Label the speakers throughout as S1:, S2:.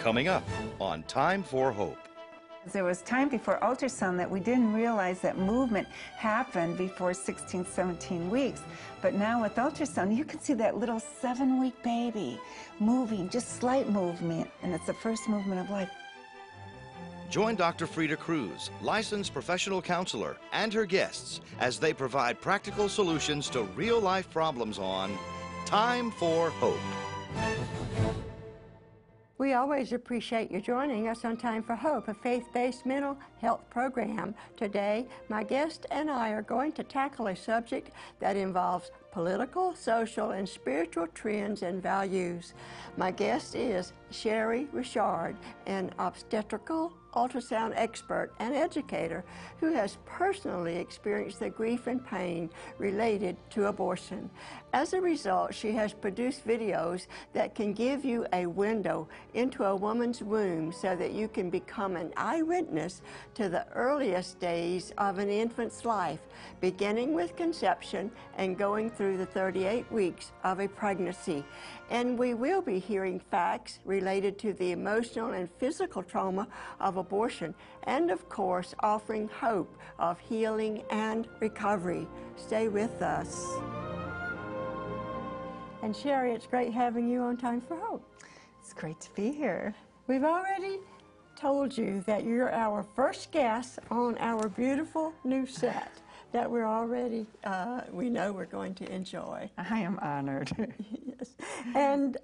S1: Coming up on Time for Hope.
S2: There was time before ultrasound that we didn't realize that movement happened before 16, 17 weeks. But now with ultrasound, you can see that little 7-week baby moving, just slight movement, and it's the first movement of life.
S1: Join Dr. Freda Cruz, licensed professional counselor, and her guests as they provide practical solutions to real-life problems on Time for Hope.
S3: We always appreciate you joining us on Time for Hope, a faith-based mental health program. Today, my guest and I are going to tackle a subject that involves political, social, and spiritual trends and values. My guest is Shari, an obstetrical ultrasound expert and educator who has personally experienced the grief and pain related to abortion. As a result, she has produced videos that can give you a window into a woman's womb so that you can become an eyewitness to the earliest days of an infant's life, beginning with conception and going through the 38 weeks of a pregnancy. And we will be hearing facts related to the emotional and physical trauma of abortion, and of course, offering hope of healing and recovery. Stay with us. And Shari, it's great having you on Time for Hope.
S2: It's great to be here.
S3: We've already told you that you're our first guest on our beautiful new set that we're already, we know we're going to enjoy.
S2: I am honored.
S3: Yes. And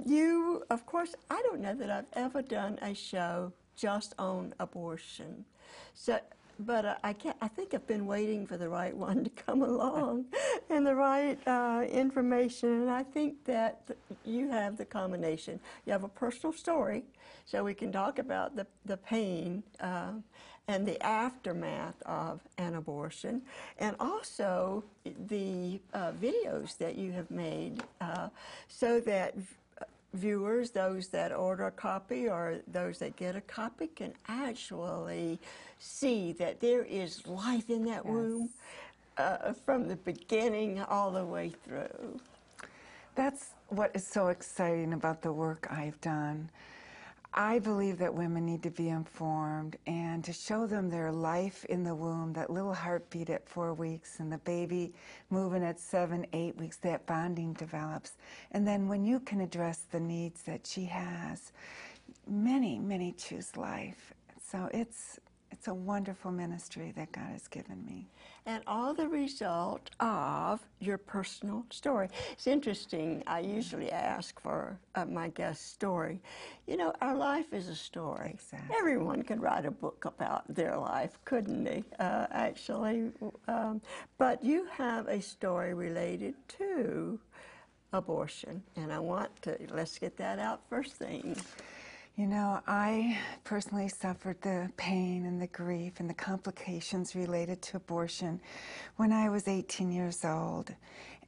S3: you, of course, I don't know that I've ever done a show just on abortion. So, but I think I've been waiting for the right one to come along and the right information. And I think that you have the combination. You have a personal story, so we can talk about the pain and the aftermath of an abortion, and also the videos that you have made so that viewers, those that order a copy or those that get a copy, can actually see that there is life in that womb from the beginning all the way through.
S2: That's what is so exciting about the work I've done. I believe that women need to be informed and to show them their life in the womb, that little heartbeat at 4 weeks and the baby moving at 7, 8 weeks, that bonding develops. And then when you can address the needs that she has, many choose life. So it's a wonderful ministry that God has given me.
S3: And all the result of your personal story. It's interesting, I usually ask for my guest story. You know, our life is a story.
S2: Exactly.
S3: Everyone could write a book about their life, couldn't they, actually? But you have a story related to abortion, and I want to, let's get that out first thing.
S2: You know, I personally suffered the pain and the grief and the complications related to abortion when I was 18 years old.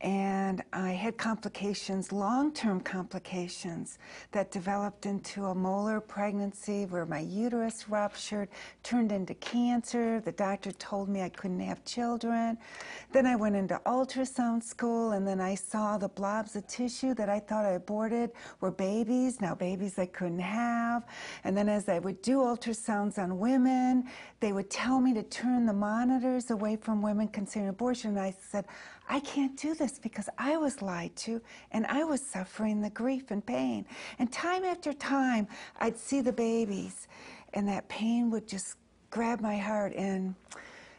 S2: And I had complications, long-term complications, that developed into a molar pregnancy where my uterus ruptured, turned into cancer. The doctor told me I couldn't have children. Then I went into ultrasound school, and then I saw the blobs of tissue that I thought I aborted were babies, now babies I couldn't have. And then as I would do ultrasounds on women, they would tell me to turn the monitors away from women considering abortion. And I said, I can't do this because I was lied to and I was suffering the grief and pain. And time after time, I'd see the babies and that pain would just grab my heart. And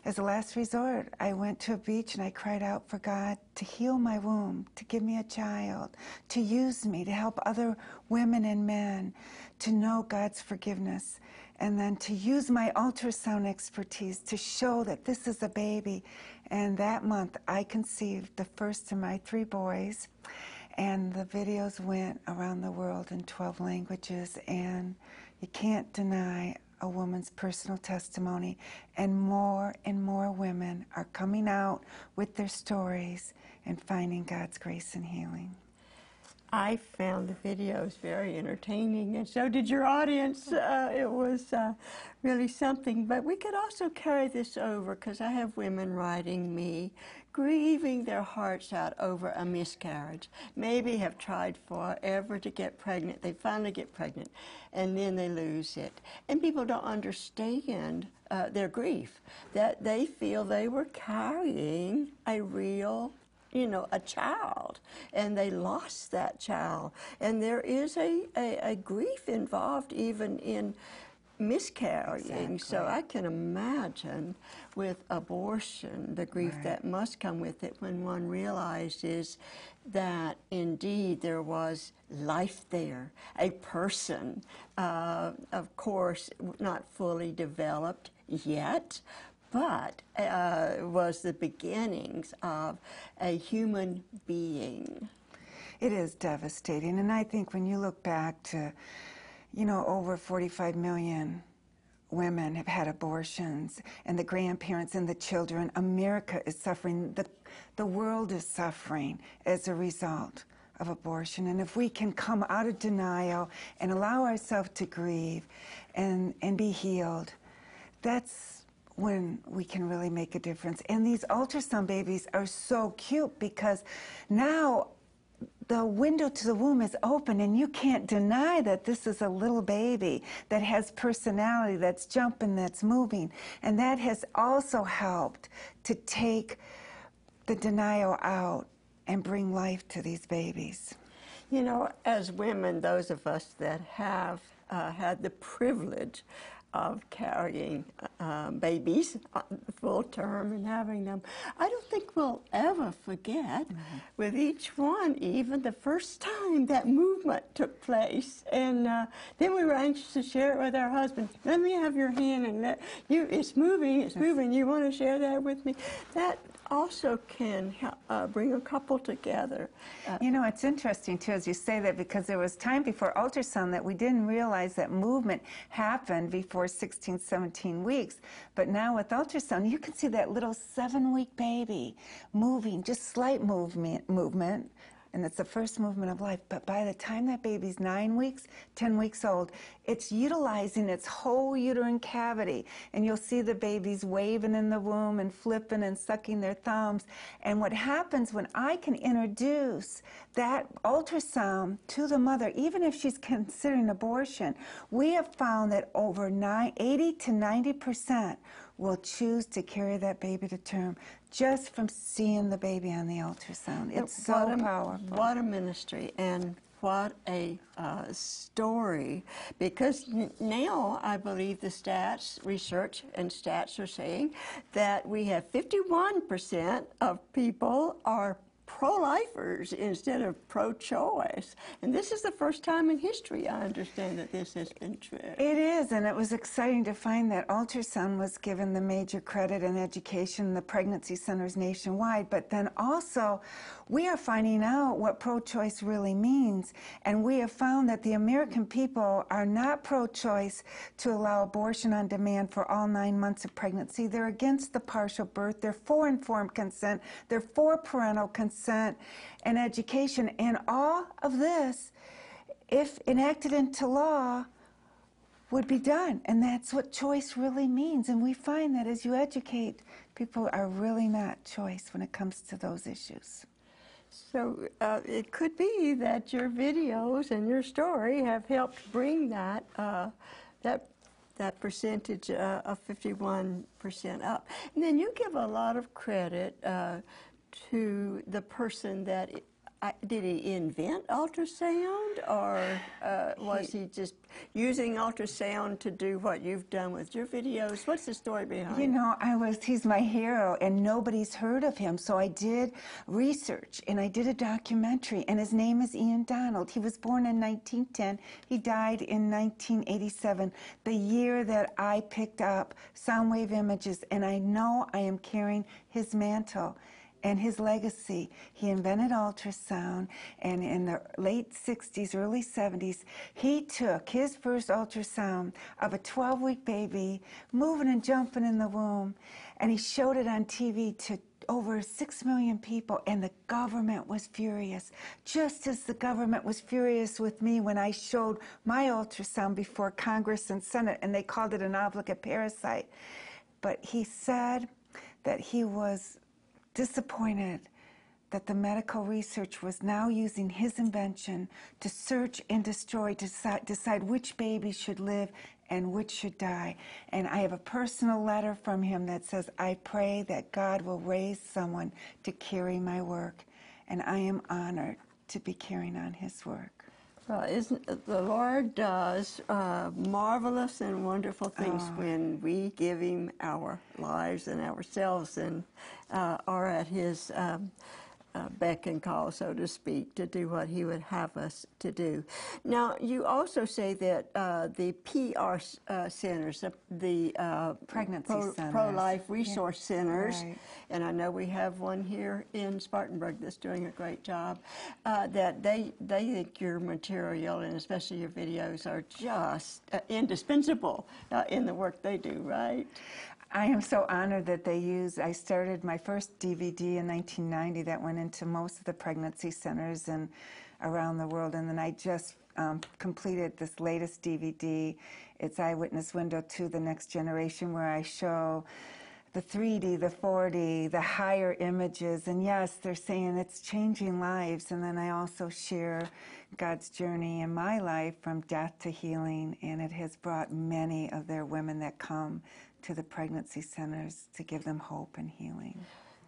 S2: as a last resort, I went to a beach and I cried out for God to heal my womb, to give me a child, to use me, to help other women and men to know God's forgiveness, and then to use my ultrasound expertise to show that this is a baby. And that month, I conceived the first of my 3 boys, and the videos went around the world in 12 languages, and you can't deny a woman's personal testimony, and more women are coming out with their stories and finding God's grace and healing.
S3: I found the videos very entertaining, and so did your audience. It was really something. But we could also carry this over, because I have women writing me, grieving their hearts out over a miscarriage. Maybe have tried forever to get pregnant. They finally get pregnant, and then they lose it. And people don't understand their grief, that they feel they were carrying a real, you know, a child, and they lost that child. And there is a grief involved even in miscarrying. Exactly. So I can imagine with abortion, the grief that must come with it when one realizes that indeed there was life there, a person, of course, not fully developed yet, but was the beginnings of a human being.
S2: It is devastating, and I think when you look back to, you know, over 45 million women have had abortions, and the grandparents and the children, America is suffering, the world is suffering as a result of abortion. And if we can come out of denial and allow ourselves to grieve and be healed, that's when we can really make a difference. And these ultrasound babies are so cute, because now the window to the womb is open, and you can't deny that this is a little baby that has personality, that's jumping, that's moving. And that has also helped to take the denial out and bring life to these babies.
S3: You know, as women, those of us that have had the privilege of carrying babies full term and having them, I don't think we'll ever forget with each one, even the first time that movement took place. And then we were anxious to share it with our husbands. Let me have your hand, and let you, it's moving, you want to share that with me? That also can bring a couple together.
S2: You know, it's interesting too, as you say that, because there was time before ultrasound that we didn't realize that movement happened before 16, 17 weeks. But now with ultrasound, you can see that little 7-week baby moving, just slight movement, and it's the first movement of life. But by the time that baby's 9 weeks, 10 weeks old, it's utilizing its whole uterine cavity. And you'll see the babies waving in the womb and flipping and sucking their thumbs. And what happens when I can introduce that ultrasound to the mother, even if she's considering abortion, we have found that over 80 to 90% will choose to carry that baby to term just from seeing the baby on the ultrasound. It's so powerful.
S3: What a ministry, and what a story. Because now I believe the stats, research and stats are saying that we have 51% of people are pro-lifers instead of pro-choice. And this is the first time in history, I understand, that this has been true.
S2: It is, and it was exciting to find that ultrasound was given the major credit in education, the pregnancy centers nationwide. But then also, we are finding out what pro-choice really means. And we have found that the American people are not pro-choice to allow abortion on demand for all 9 months of pregnancy. They're against the partial birth. They're for informed consent. They're for parental consent and education. And all of this, if enacted into law, would be done. And that's what choice really means. And we find that as you educate, people are really not choice when it comes to those issues.
S3: So it could be that your videos and your story have helped bring that that percentage of 51% up. And then you give a lot of credit to the person that, did he invent ultrasound, or was he just using ultrasound to do what you've done with your videos? What's the story behind it?
S2: You know, he's my hero, and nobody's heard of him. So I did research, and I did a documentary, and his name is Ian Donald. He was born in 1910. He died in 1987, the year that I picked up sound wave images, and I know I am carrying his mantle. and his legacy. He invented ultrasound, and in the late 60s, early 70s, he took his first ultrasound of a 12-week baby moving and jumping in the womb, and he showed it on TV to over 6 million people, and the government was furious, just as the government was furious with me when I showed my ultrasound before Congress and Senate, and they called it an obligate parasite. But he said that he was disappointed that the medical research was now using his invention to search and destroy, to decide which babies should live and which should die. And I have a personal letter from him that says, I pray that God will raise someone to carry my work. And I am honored to be carrying on his work.
S3: Well, the Lord does marvelous and wonderful things when we give him our lives and ourselves and are at his beck and call, so to speak, to do what he would have us to do. Now, you also say that the PR centers, the
S2: pregnancy centers,
S3: pro-life resource centers,
S2: right.
S3: And I know we have one here in Spartanburg that's doing a great job, that they think your material and especially your videos are just indispensable in the work they do, right?
S2: I am so honored that they use, I started my first DVD in 1990 that went into most of the pregnancy centers and around the world, and then I just completed this latest DVD. It's Eyewitness Window to the Next Generation, where I show the 3D, the 4D, the higher images, and yes, they're saying it's changing lives, and then I also share God's journey in my life from death to healing, and it has brought many of their women that come to the pregnancy centers to give them hope and healing.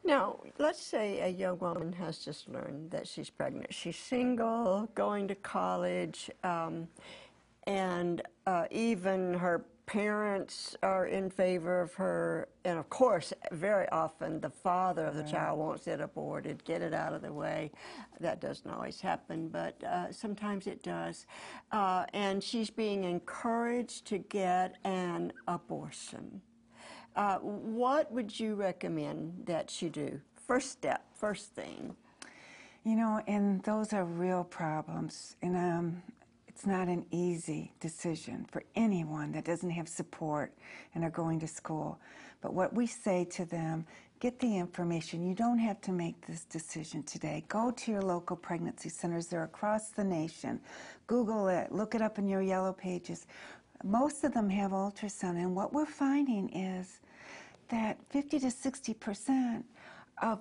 S3: Now, let's say a young woman has just learned that she's pregnant. She's single, going to college, and even her parents are in favor of her. And of course, very often the father of the child wants it aborted, get it out of the way. That doesn't always happen, but sometimes it does. And she's being encouraged to get an abortion. What would you recommend that she do? First step, first thing.
S2: You know, and those are real problems, and it's not an easy decision for anyone that doesn't have support and are going to school. But what we say to them, get the information. You don't have to make this decision today. Go to your local pregnancy centers. They're across the nation. Google it. Look it up in your yellow pages. Most of them have ultrasound, and what we're finding is that 50 to 60% of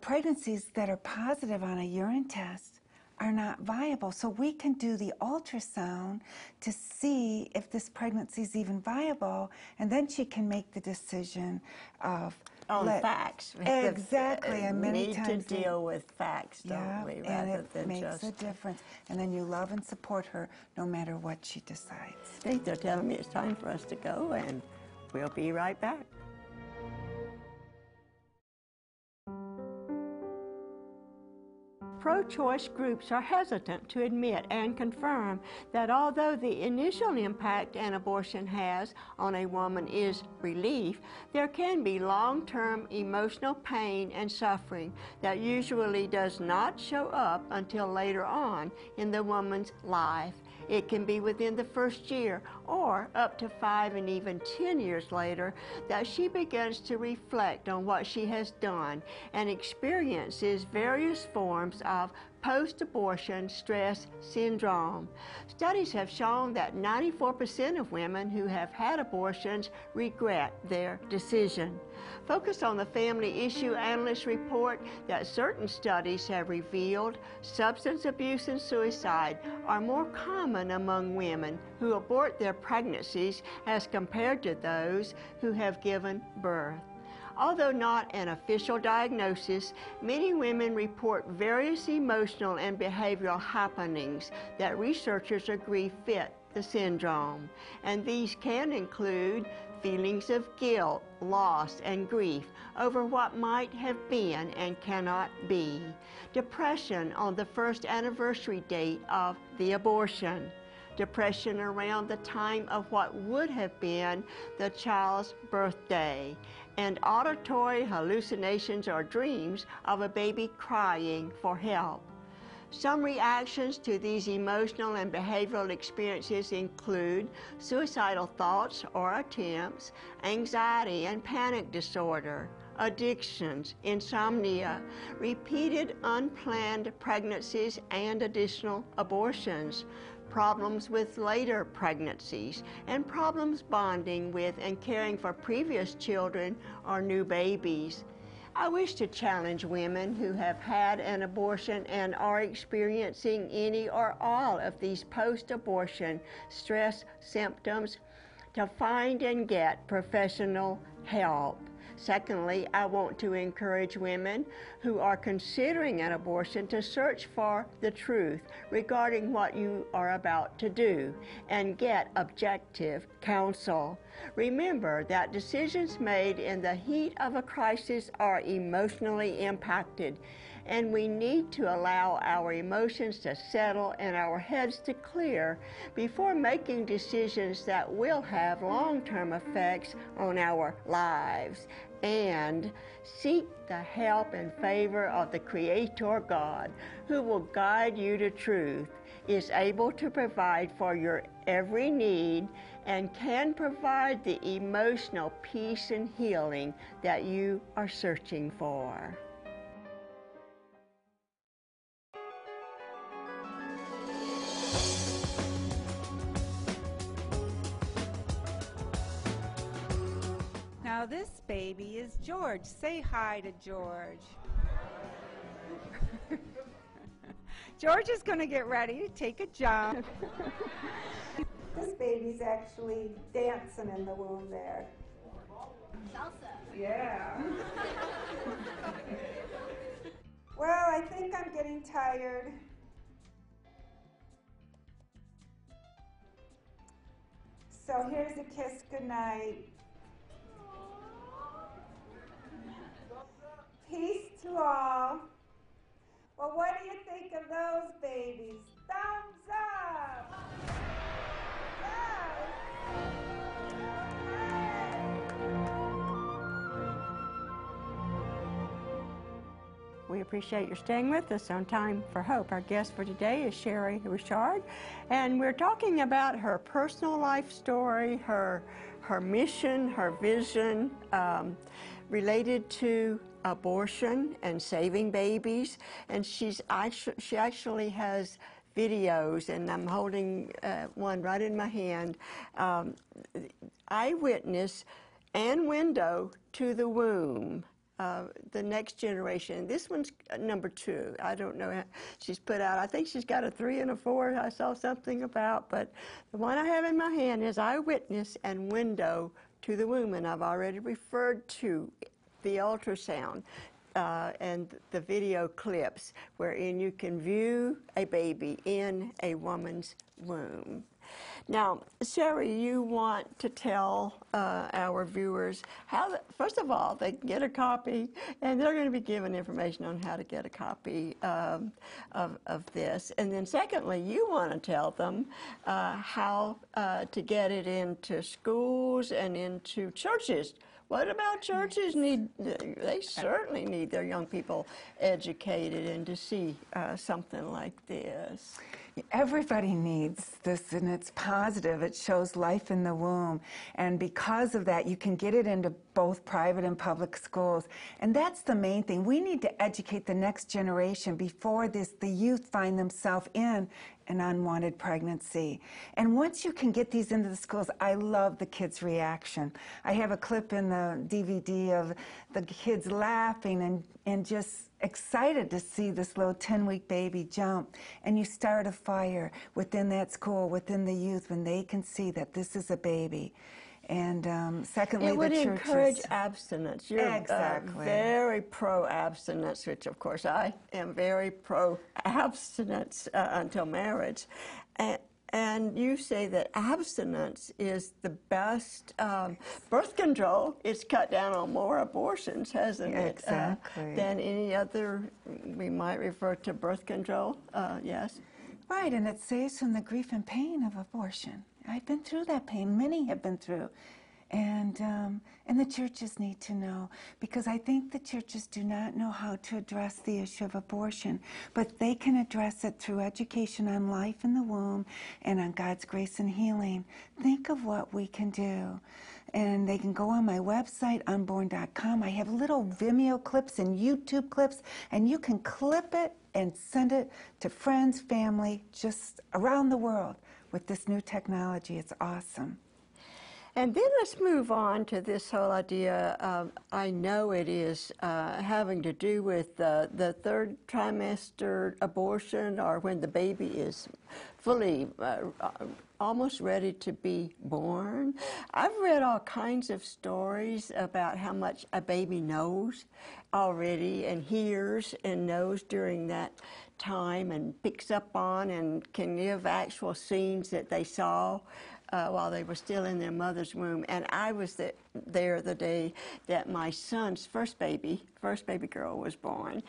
S2: pregnancies that are positive on a urine test are not viable. So we can do the ultrasound to see if this pregnancy is even viable, and then she can make the decision of
S3: facts.
S2: Exactly, and many
S3: need
S2: times
S3: to deal with facts, don't we? Rather than
S2: makes
S3: just
S2: a difference. And then you love and support her no matter what she decides.
S3: I think they're telling me it's time for us to go, and we'll be right back. Pro-choice groups are hesitant to admit and confirm that although the initial impact an abortion has on a woman is relief, there can be long-term emotional pain and suffering that usually does not show up until later on in the woman's life. It can be within the first year or up to 5 and even 10 years later that she begins to reflect on what she has done and experiences various forms of post-abortion stress syndrome. Studies have shown that 94% of women who have had abortions regret their decision. Focus on the Family Issue Analyst report that certain studies have revealed substance abuse and suicide are more common among women who abort their pregnancies as compared to those who have given birth. Although not an official diagnosis, many women report various emotional and behavioral happenings that researchers agree fit the syndrome. And these can include feelings of guilt, loss, and grief over what might have been and cannot be, depression on the first anniversary date of the abortion, depression around the time of what would have been the child's birthday, and auditory hallucinations or dreams of a baby crying for help. Some reactions to these emotional and behavioral experiences include suicidal thoughts or attempts, anxiety and panic disorder, addictions, insomnia, repeated unplanned pregnancies and additional abortions, problems with later pregnancies, and problems bonding with and caring for previous children or new babies. I wish to challenge women who have had an abortion and are experiencing any or all of these post-abortion stress symptoms to find and get professional help. Secondly, I want to encourage women who are considering an abortion to search for the truth regarding what you are about to do and get objective counsel. Remember that decisions made in the heat of a crisis are emotionally impacted, and we need to allow our emotions to settle and our heads to clear before making decisions that will have long-term effects on our lives. And seek the help and favor of the Creator God, who will guide you to truth, is able to provide for your every need, and can provide the emotional peace and healing that you are searching for.
S4: Now this baby is George. Say hi to George. George is going to get ready to take a jump.
S2: This baby's actually dancing in the womb there.
S4: Salsa.
S2: Yeah. Well, I think I'm getting tired. So here's a kiss goodnight. Peace to all. Well, what do you think of those babies? Thumbs up!
S3: We appreciate your staying with us on Time for Hope. Our guest for today is Shari, and we're talking about her personal life story, her mission, her vision related to abortion and saving babies. And she actually has videos, and I'm holding one right in my hand. Eyewitness and Window to the Womb. The next generation. This one's number 2. I don't know how she's put out. I think she's got a 3 and a 4 I saw something about, but the one I have in my hand is Eyewitness and Window to the Womb, and I've already referred to the ultrasound and the video clips wherein you can view a baby in a woman's womb. Now, Shari, you want to tell our viewers how, first of all, they can get a copy, and they're going to be given information on how to get a copy of this. And then secondly, you want to tell them how to get it into schools and into churches. What about churches? They certainly need their young people educated and to see something like this.
S2: Everybody needs this, and it's positive. It shows life in the womb, and because of that, you can get it into both private and public schools. And that's the main thing. We need to educate the next generation before the youth find themselves in an unwanted pregnancy. And once you can get these into the schools, I love the kids' reaction. I have a clip in the DVD of the kids laughing and just excited to see this little 10-week baby jump. And you start a fire within that school, within the youth, when they can see that this is a baby. And secondly,
S3: it would
S2: the churches
S3: encourage abstinence. You're
S2: exactly
S3: very pro-abstinence, which of course I am very pro-abstinence until marriage. And you say that abstinence is the best birth control. It's cut down on more abortions, hasn't it?
S2: Exactly.
S3: Than any other, we might refer to birth control, yes?
S2: Right, and it saves from the grief and pain of abortion. I've been through that pain. Many have been through. And the churches need to know, because I think the churches do not know how to address the issue of abortion, but they can address it through education on life in the womb and on God's grace and healing. Think of what we can do. And they can go on my website, unborn.com. I have little Vimeo clips and YouTube clips, and you can clip it and send it to friends, family, just around the world with this new technology. It's awesome.
S3: And then let's move on to this whole idea of, I know it is having to do with the third trimester abortion, or when the baby is fully almost ready to be born. I've read all kinds of stories about how much a baby knows already and hears and knows during that time and picks up on and can give actual scenes that they saw while they were still in their mother's womb. And I was there the day that my son's first baby girl was born.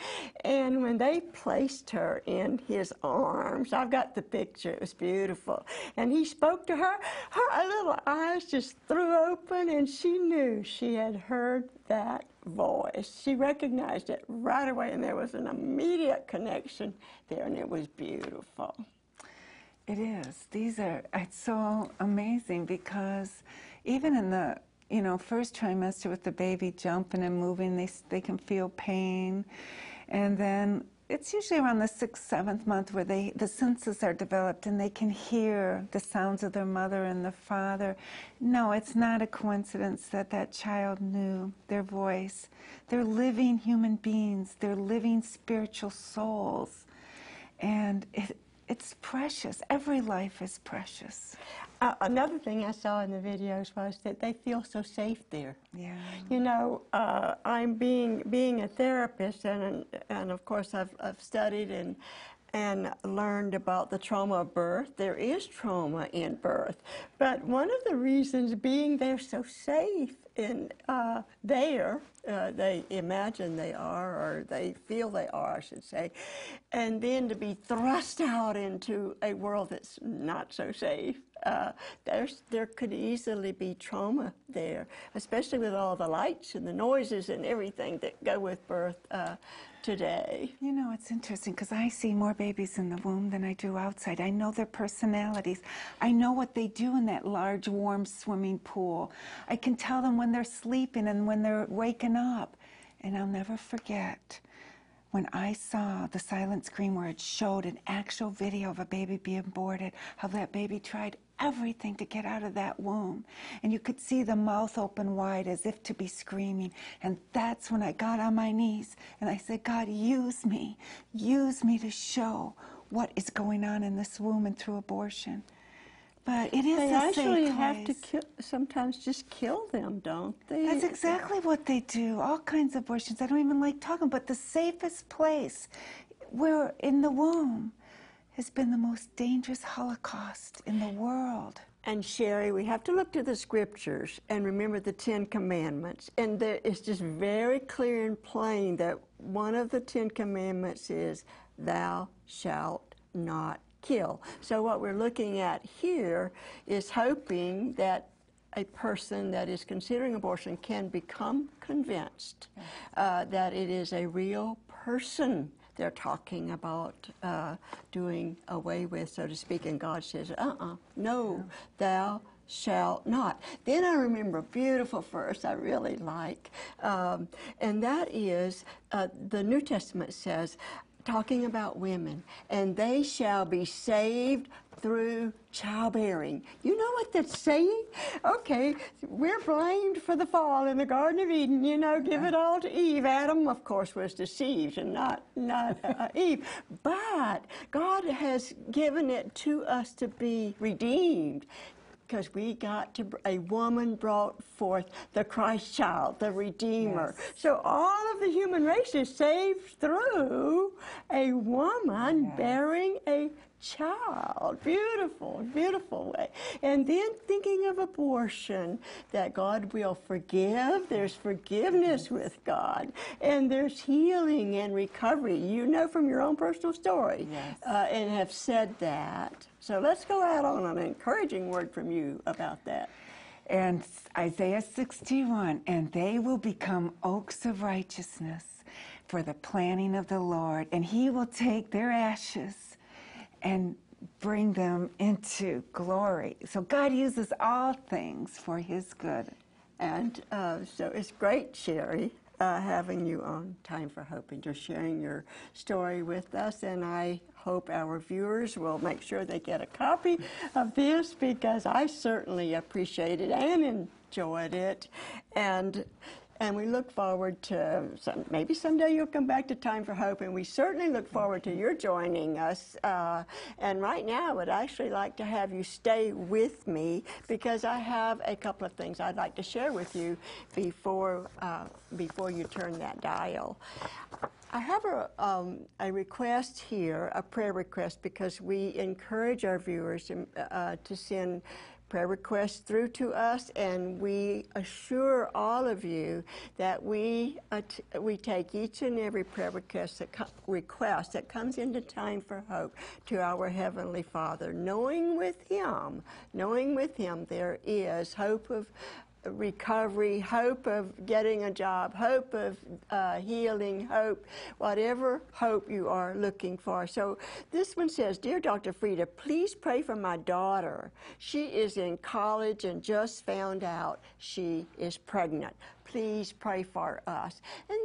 S3: And when they placed her in his arms, I've got the picture, it was beautiful. And he spoke to her, her little eyes just threw open, and she knew she had heard that voice. She recognized it right away, and there was an immediate connection there, and it was beautiful.
S2: It is. It's so amazing, because even in the, first trimester with the baby jumping and moving, they can feel pain. And then it's usually around the 6th, 7th month where the senses are developed and they can hear the sounds of their mother and the father. No, it's not a coincidence that that child knew their voice. They're living human beings. They're living spiritual souls. And it's precious. Every life is precious.
S3: Another thing I saw in the videos was that they feel so safe there.
S2: Yeah.
S3: I'm being a therapist, and of course I've studied and learned about the trauma of birth. There is trauma in birth, but one of the reasons being they're so safe in there, they imagine they are, or they feel they are, I should say, and then to be thrust out into a world that's not so safe. There could easily be trauma there, especially with all the lights and the noises and everything that go with birth today.
S2: It's interesting, because I see more babies in the womb than I do outside. I know their personalities. I know what they do in that large, warm swimming pool. I can tell them when they're sleeping and when they're waking up. And I'll never forget when I saw the silent screen where it showed an actual video of a baby being aborted, how that baby tried everything to get out of that womb. And you could see the mouth open wide as if to be screaming. And that's when I got on my knees and I said, God, use me to show what is going on in this womb and through abortion. But it is
S3: they
S2: a
S3: actually
S2: safe
S3: have
S2: place.
S3: to sometimes just kill them, don't they?
S2: That's exactly what they do. All kinds of abortions. I don't even like talking, but the safest place where in the womb has been the most dangerous Holocaust in the world.
S3: And Shari, we have to look to the scriptures and remember the 10 Commandments. And it's just very clear and plain that one of the 10 Commandments is, thou shalt not kill. So what we're looking at here is hoping that a person that is considering abortion can become convinced that it is a real person they're talking about doing away with, so to speak, and God says, no, thou shalt not. Then I remember a beautiful verse I really like, and that is, the New Testament says, talking about women, and they shall be saved through childbearing. You know what that's saying? Okay, we're blamed for the fall in the Garden of Eden, give it all to Eve. Adam, of course, was deceived and not Eve. But God has given it to us to be redeemed, because a woman brought forth the Christ child, the Redeemer. Yes. So all of the human race is saved through a woman bearing a child. Beautiful, beautiful way. And then thinking of abortion, that God will forgive. There's forgiveness with God, and there's healing and recovery. You know from your own personal story,
S2: Yes.
S3: And have said that. So let's go out on an encouraging word from you about that.
S2: And Isaiah 61, and they will become oaks of righteousness for the planting of the Lord, and he will take their ashes and bring them into glory. So God uses all things for his good.
S3: And so it's great, Shari, having you on Time for Hope and just sharing your story with us. And I hope our viewers will make sure they get a copy of this, because I certainly appreciate it and enjoyed it. And we look forward to, maybe someday you'll come back to Time for Hope, and we certainly look forward to your joining us. And right now, I would actually like to have you stay with me, because I have a couple of things I'd like to share with you before you turn that dial. I have a request here, a prayer request, because we encourage our viewers to send prayer requests through to us, and we assure all of you that we take each and every prayer request that comes into Time for Hope to our Heavenly Father, knowing with Him there is hope of recovery, hope of getting a job, hope of healing, hope, whatever hope you are looking for. So this one says, Dear Dr. Freda, please pray for my daughter. She is in college and just found out she is pregnant. Please pray for us. And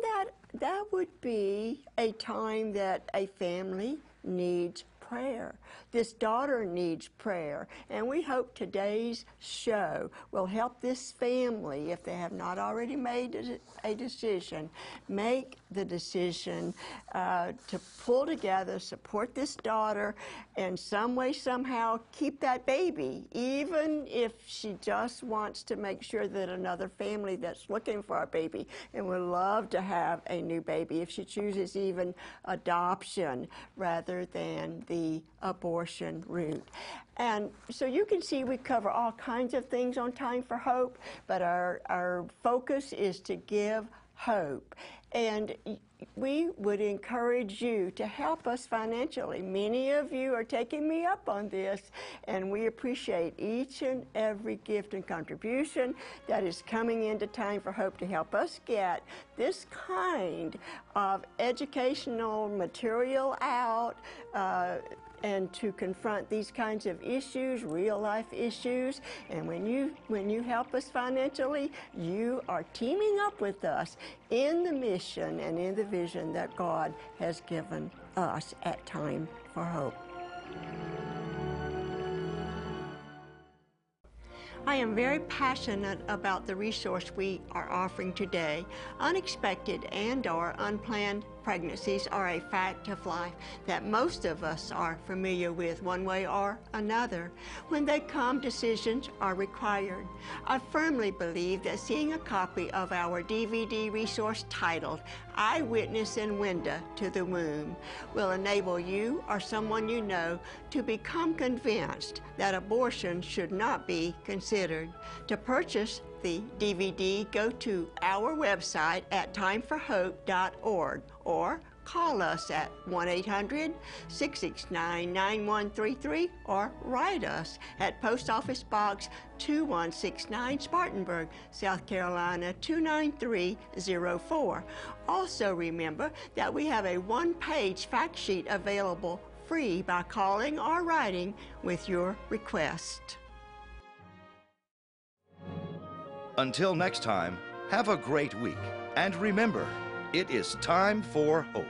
S3: that would be a time that a family needs prayer. This daughter needs prayer, and we hope today's show will help this family, if they have not already made a decision, make the decision to pull together, support this daughter, and some way, somehow keep that baby, even if she just wants to make sure that another family that's looking for a baby and would love to have a new baby, if she chooses even adoption rather than the abortion route. And so you can see we cover all kinds of things on Time for Hope, but our focus is to give hope. And we would encourage you to help us financially. Many of you are taking me up on this, and we appreciate each and every gift and contribution that is coming into Time for Hope to help us get this kind of educational material out, and to confront these kinds of issues, real life issues. And when you help us financially, you are teaming up with us in the mission and in the vision that God has given us at Time for Hope. I am very passionate about the resource we are offering today. Unexpected and/or unplanned pregnancies are a fact of life that most of us are familiar with one way or another. When they come, decisions are required. I firmly believe that seeing a copy of our DVD resource titled Eyewitness and Window to the Womb will enable you or someone you know to become convinced that abortion should not be considered. To purchase the DVD, go to our website at timeforhope.org or call us at 1-800-669-9133 or write us at Post Office Box 2169, Spartanburg, South Carolina 29304. Also remember that we have a one-page fact sheet available free by calling or writing with your request.
S1: Until next time, have a great week. And remember, it is time for hope.